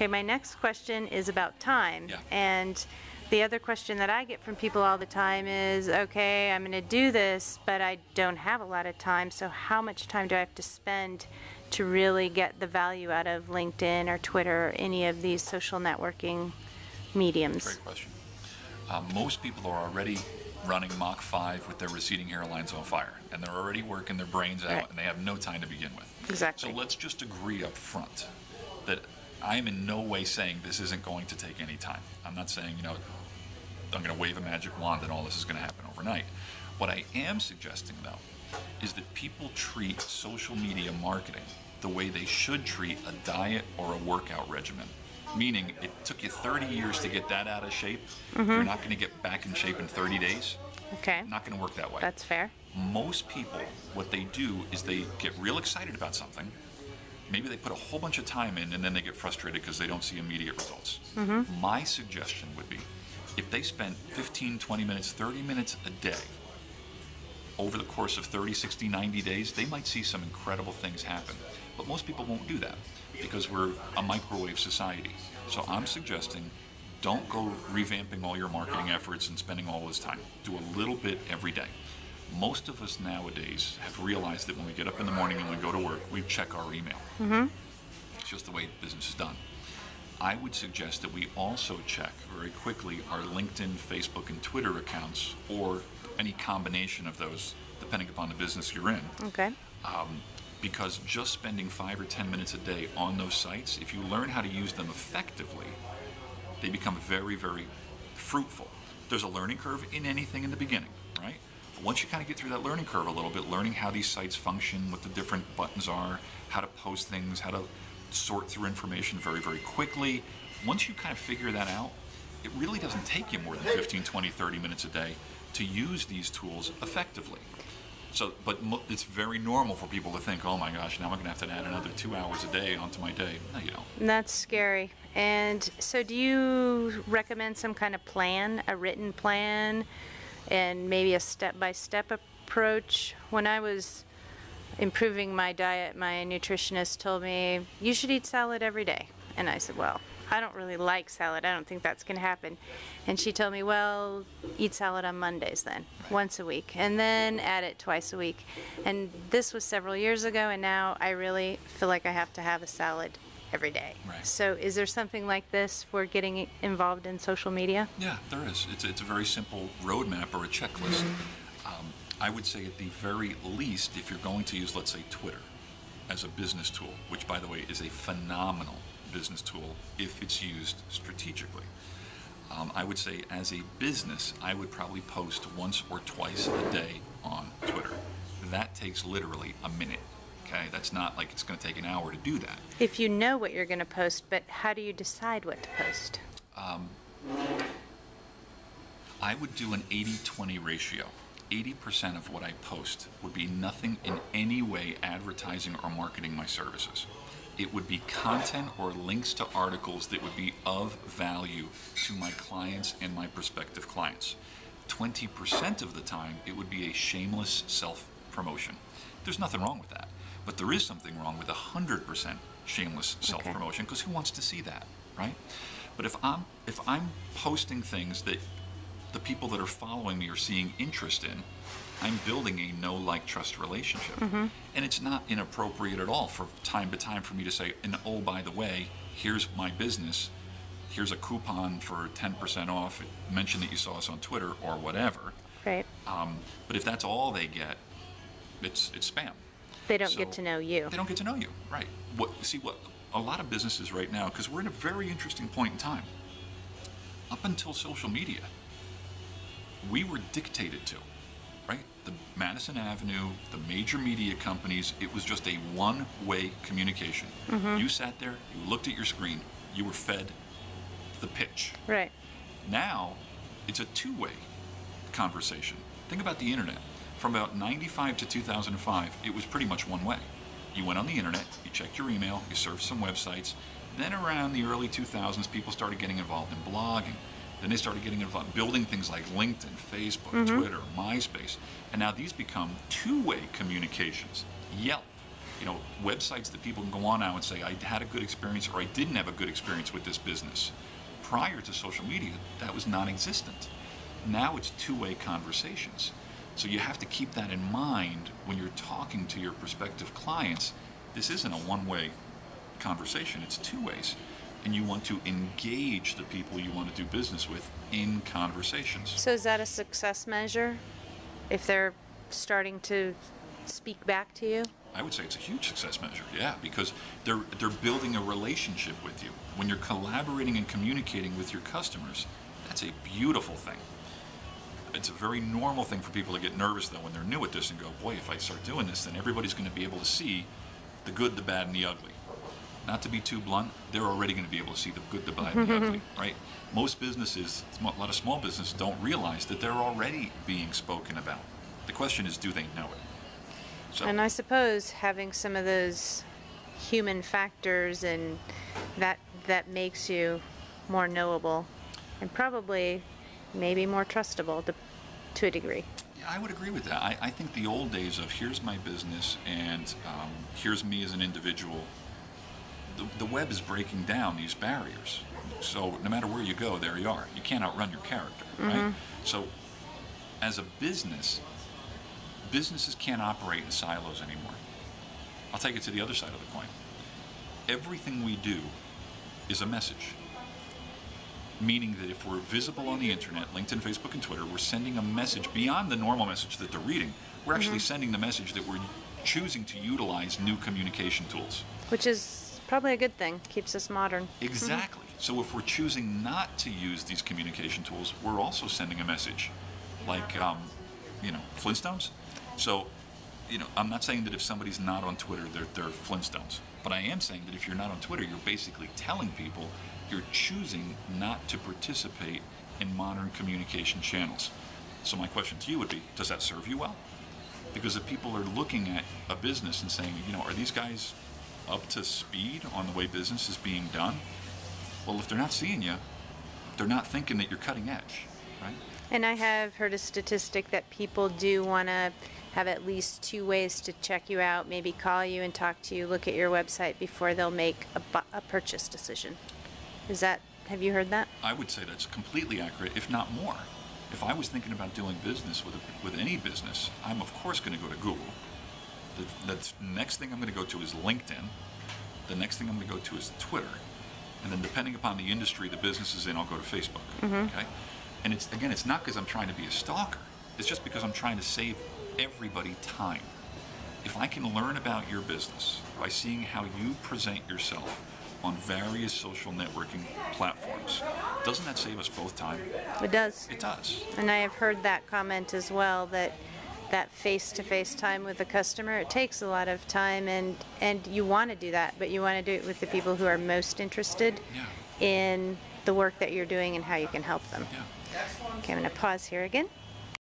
Okay, my next question is about time. Yeah. And the other question that I get from people all the time is, okay, I'm going to do this, but I don't have a lot of time, so how much time do I have to spend to really get the value out of LinkedIn or Twitter or any of these social networking mediums? Great question. Most people are already running Mach 5 with their receding hairlines on fire, and they're already working their brains out, Right. and they have no time to begin with. Exactly. So let's just agree up front that I'm in no way saying this isn't going to take any time. I'm not saying, I'm going to wave a magic wand and all this is going to happen overnight. What I am suggesting, though, is that people treat social media marketing the way they should treat a diet or a workout regimen. Meaning, it took you 30 years to get that out of shape. You're not going to get back in shape in 30 days. Okay. Not going to work that way. That's fair. Most people, what they do is they get real excited about something. Maybe they put a whole bunch of time in, and then they get frustrated because they don't see immediate results. My suggestion would be, if they spent 15, 20 minutes, 30 minutes a day over the course of 30, 60, 90 days, they might see some incredible things happen. But most people won't do that because we're a microwave society. So I'm suggesting, don't go revamping all your marketing efforts and spending all this time. Do a little bit every day. Most of us nowadays have realized that when we get up in the morning and we go to work, we check our email. It's just the way business is done. I would suggest that we also check very quickly our LinkedIn, Facebook, and Twitter accounts, or any combination of those, depending upon the business you're in. Okay. Because just spending 5 or 10 minutes a day on those sites, if you learn how to use them effectively, they become very, very fruitful. There's a learning curve in anything in the beginning, right? But once you kind of get through that learning curve a little bit, learning how these sites function, what the different buttons are, how to post things, how to sort through information very, very quickly, once you kind of figure that out, it really doesn't take you more than 15, 20, 30 minutes a day to use these tools effectively. So, but it's very normal for people to think, oh my gosh, now I'm going to have to add another 2 hours a day onto my day. No, you don't. That's scary. And so do you recommend some kind of plan, a written plan, and maybe a step-by-step approach? When I was improving my diet, my nutritionist told me, you should eat salad every day. And I said, well, I don't really like salad. I don't think that's going to happen. And she told me, well, eat salad on Mondays then, once a week, and then add it twice a week. And this was several years ago, and now I really feel like I have to have a salad every day. Right. So is there something like this for getting involved in social media? Yeah, there is. It's a very simple roadmap or a checklist. I would say at the very least, if you're going to use, let's say, Twitter as a business tool, which, by the way, is a phenomenal business tool if it's used strategically. I would say as a business, I would probably post once or twice a day on Twitter. That takes literally a minute. Okay, that's not like it's going to take an hour to do that. If you know what you're going to post, but how do you decide what to post? I would do an 80-20 ratio. 80% of what I post would be nothing in any way advertising or marketing my services. It would be content or links to articles that would be of value to my clients and my prospective clients. 20% of the time, it would be a shameless self-promotion. There's nothing wrong with that. But there is something wrong with 100% shameless self-promotion, because who wants to see that, right? But if I'm posting things that the people that are following me are seeing interest in, I'm building a know, like, trust relationship. And it's not inappropriate at all for time to time for me to say, and oh, by the way, here's my business, here's a coupon for 10% off, mention that you saw us on Twitter or whatever. Right. But if that's all they get, it's spam. They don't get to know you. They don't get to know you, right. What a lot of businesses right now, because we're in a very interesting point in time. Up until social media, we were dictated to, right? The Madison Avenue, the major media companies, it was just a one-way communication. You sat there, you looked at your screen, you were fed the pitch. Right. Now, it's a two-way conversation. Think about the internet. From about 95 to 2005, it was pretty much one way. You went on the internet, you checked your email, you surfed some websites. Then around the early 2000s, people started getting involved in blogging. Then they started getting involved building things like LinkedIn, Facebook, Twitter, MySpace. And now these become two-way communications. Yelp, Websites that people can go on now and say, I had a good experience or I didn't have a good experience with this business. Prior to social media, that was non-existent. Now it's two-way conversations. So you have to keep that in mind when you're talking to your prospective clients. This isn't a one-way conversation, it's two ways. And you want to engage the people you want to do business with in conversations. So is that a success measure if they're starting to speak back to you? I would say it's a huge success measure, yeah, because they're building a relationship with you. When you're collaborating and communicating with your customers, that's a beautiful thing. It's a very normal thing for people to get nervous, though, when they're new at this and go, boy, if I start doing this, then everybody's going to be able to see the good, the bad, and the ugly. Not to be too blunt, they're already going to be able to see the good, the bad, and the ugly, right? Most businesses, a lot of small businesses don't realize that they're already being spoken about. The question is, do they know it? So, And I suppose having some of those human factors and that makes you more knowable and probably maybe more trustable to a degree. yeah, I would agree with that. I think the old days of here's my business and here's me as an individual, the web is breaking down these barriers. So no matter where you go, there you are. You can't outrun your character, right? So as a business, businesses can't operate in silos anymore. I'll take it to the other side of the coin. Everything we do is a message. Meaning that if we're visible on the internet, LinkedIn, Facebook, and Twitter, we're sending a message beyond the normal message that they're reading. We're actually sending the message that we're choosing to utilize new communication tools. Which is probably a good thing. Keeps us modern. Exactly. So if we're choosing not to use these communication tools, we're also sending a message. Like, Flintstones. So, I'm not saying that if somebody's not on Twitter, they're Flintstones. But I am saying that if you're not on Twitter, you're basically telling people you're choosing not to participate in modern communication channels. So my question to you would be, does that serve you well? Because if people are looking at a business and saying, are these guys up to speed on the way business is being done? Well, if they're not seeing you, they're not thinking that you're cutting edge, right? And I have heard a statistic that people do want to have at least 2 ways to check you out, maybe call you and talk to you, look at your website before they'll make a purchase decision. Have you heard that? I would say that's completely accurate, if not more. If I was thinking about doing business with any business, I'm of course going to go to Google. The next thing I'm going to go to is LinkedIn. The next thing I'm going to go to is Twitter. And then depending upon the industry the business is in, I'll go to Facebook. Okay? And it's not because I'm trying to be a stalker. It's just because I'm trying to save everybody time. If I can learn about your business by seeing how you present yourself on various social networking platforms, doesn't that save us both time? It does. It does. And I have heard that comment as well, that face-to-face time with the customer, it takes a lot of time, and you want to do that, but you want to do it with the people who are most interested in the work that you're doing and how you can help them. Yeah. Okay, I'm going to pause here again.